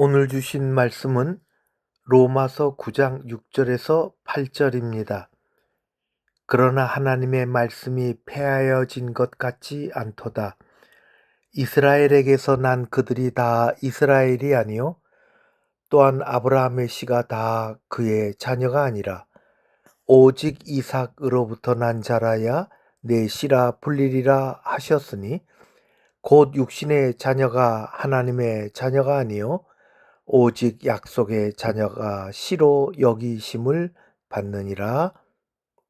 오늘 주신 말씀은 로마서 9장 6절에서 8절입니다. 그러나 하나님의 말씀이 폐하여진 것 같지 않도다. 이스라엘에게서 난 그들이 다 이스라엘이 아니요 또한 아브라함의 씨가 다 그의 자녀가 아니라 오직 이삭으로부터 난 자라야 내 씨라 불리리라 하셨으니 곧 육신의 자녀가 하나님의 자녀가 아니요 오직 약속의 자녀가 씨로 여기심을 받느니라.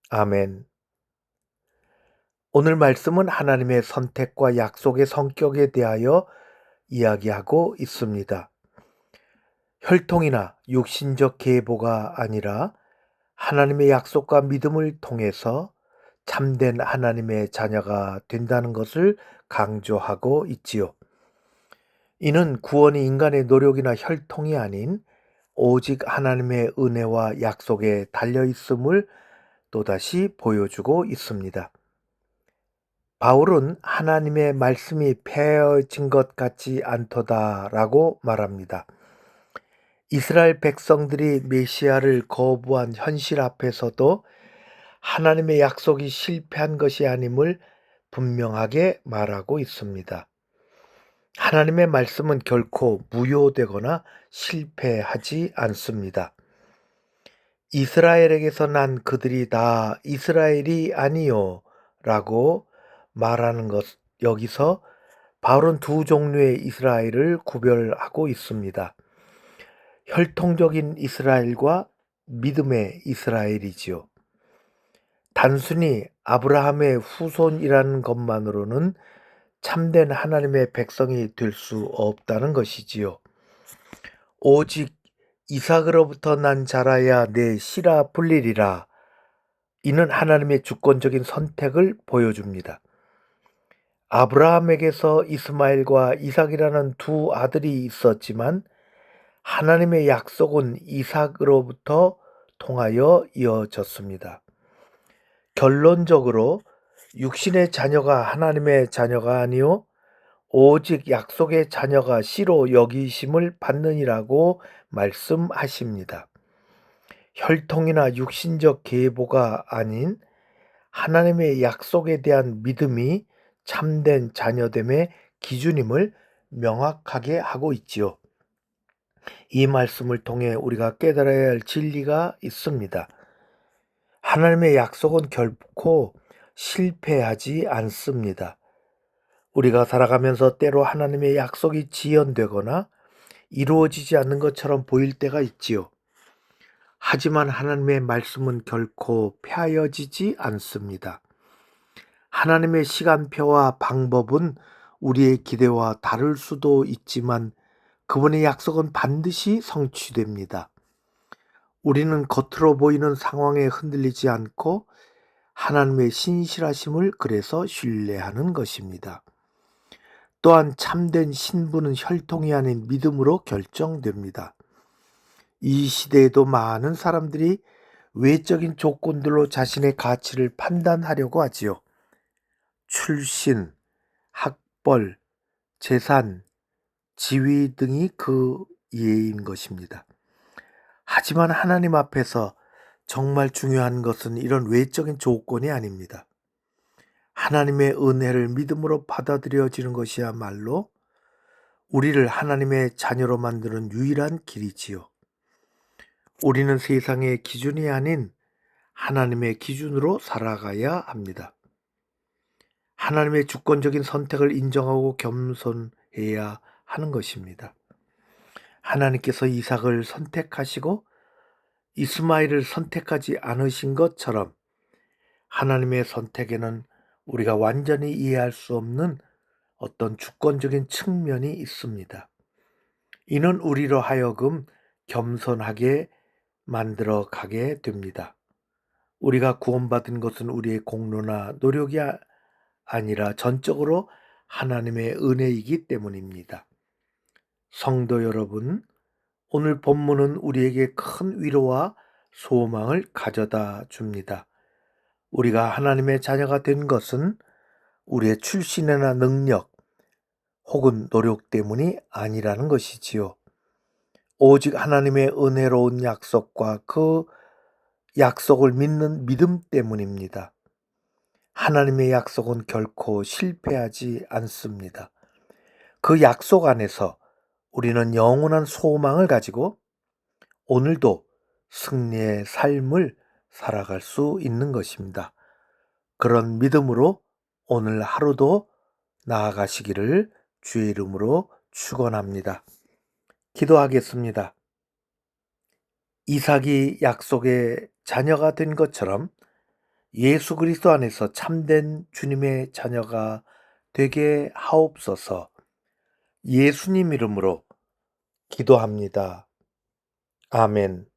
아멘. 오늘 말씀은 하나님의 선택과 약속의 성격에 대하여 이야기하고 있습니다. 혈통이나 육신적 계보가 아니라 하나님의 약속과 믿음을 통해서 참된 하나님의 자녀가 된다는 것을 강조하고 있지요. 이는 구원이 인간의 노력이나 혈통이 아닌 오직 하나님의 은혜와 약속에 달려있음을 또다시 보여주고 있습니다. 바울은 하나님의 말씀이 폐허진 것 같지 않도다라고 말합니다. 이스라엘 백성들이 메시아를 거부한 현실 앞에서도 하나님의 약속이 실패한 것이 아님을 분명하게 말하고 있습니다. 하나님의 말씀은 결코 무효되거나 실패하지 않습니다. 이스라엘에게서 난 그들이 다 이스라엘이 아니요 라고 말하는 것, 여기서 바울은 두 종류의 이스라엘을 구별하고 있습니다. 혈통적인 이스라엘과 믿음의 이스라엘이지요. 단순히 아브라함의 후손이라는 것만으로는 참된 하나님의 백성이 될 수 없다는 것이지요. 오직 이삭으로부터 난 자라야 내 씨라 불리리라. 이는 하나님의 주권적인 선택을 보여줍니다. 아브라함에게서 이스마엘과 이삭이라는 두 아들이 있었지만 하나님의 약속은 이삭으로부터 통하여 이어졌습니다. 결론적으로 육신의 자녀가 하나님의 자녀가 아니요 오직 약속의 자녀가 씨로 여기심을 받느니라고 말씀하십니다. 혈통이나 육신적 계보가 아닌 하나님의 약속에 대한 믿음이 참된 자녀됨의 기준임을 명확하게 하고 있지요. 이 말씀을 통해 우리가 깨달아야 할 진리가 있습니다. 하나님의 약속은 결코 실패하지 않습니다. 우리가 살아가면서 때로 하나님의 약속이 지연되거나 이루어지지 않는 것처럼 보일 때가 있지요. 하지만 하나님의 말씀은 결코 폐하여지지 않습니다. 하나님의 시간표와 방법은 우리의 기대와 다를 수도 있지만 그분의 약속은 반드시 성취됩니다. 우리는 겉으로 보이는 상황에 흔들리지 않고 하나님의 신실하심을 그래서 신뢰하는 것입니다. 또한 참된 신분은 혈통이 아닌 믿음으로 결정됩니다. 이 시대에도 많은 사람들이 외적인 조건들로 자신의 가치를 판단하려고 하지요. 출신, 학벌, 재산, 지위 등이 그 예인 것입니다. 하지만 하나님 앞에서 정말 중요한 것은 이런 외적인 조건이 아닙니다. 하나님의 은혜를 믿음으로 받아들여지는 것이야말로 우리를 하나님의 자녀로 만드는 유일한 길이지요. 우리는 세상의 기준이 아닌 하나님의 기준으로 살아가야 합니다. 하나님의 주권적인 선택을 인정하고 겸손해야 하는 것입니다. 하나님께서 이삭을 선택하시고 이스마엘을 선택하지 않으신 것처럼 하나님의 선택에는 우리가 완전히 이해할 수 없는 어떤 주권적인 측면이 있습니다. 이는 우리로 하여금 겸손하게 만들어 가게 됩니다. 우리가 구원받은 것은 우리의 공로나 노력이 아니라 전적으로 하나님의 은혜이기 때문입니다. 성도 여러분, 오늘 본문은 우리에게 큰 위로와 소망을 가져다 줍니다. 우리가 하나님의 자녀가 된 것은 우리의 출신이나 능력 혹은 노력 때문이 아니라는 것이지요. 오직 하나님의 은혜로운 약속과 그 약속을 믿는 믿음 때문입니다. 하나님의 약속은 결코 실패하지 않습니다. 그 약속 안에서 우리는 영원한 소망을 가지고 오늘도 승리의 삶을 살아갈 수 있는 것입니다. 그런 믿음으로 오늘 하루도 나아가시기를 주의 이름으로 축원합니다. 기도하겠습니다. 이삭이 약속의 자녀가 된 것처럼 예수 그리스도 안에서 참된 주님의 자녀가 되게 하옵소서. 예수님 이름으로 기도합니다. 아멘.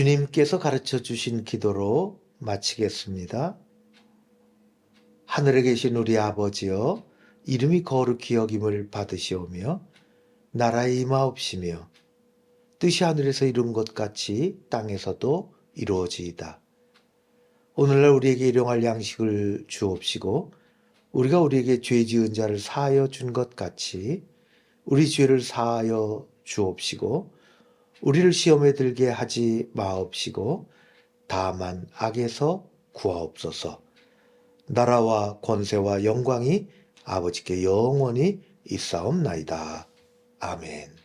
주님께서 가르쳐 주신 기도로 마치겠습니다. 하늘에 계신 우리 아버지여, 이름이 거룩히 여김을 받으시오며 나라의 임하옵시며 뜻이 하늘에서 이룬 것 같이 땅에서도 이루어지이다. 오늘날 우리에게 일용할 양식을 주옵시고 우리가 우리에게 죄 지은 자를 사하여 준 것 같이 우리 죄를 사하여 주옵시고 우리를 시험에 들게 하지 마옵시고 다만 악에서 구하옵소서. 나라와 권세와 영광이 아버지께 영원히 있사옵나이다. 아멘.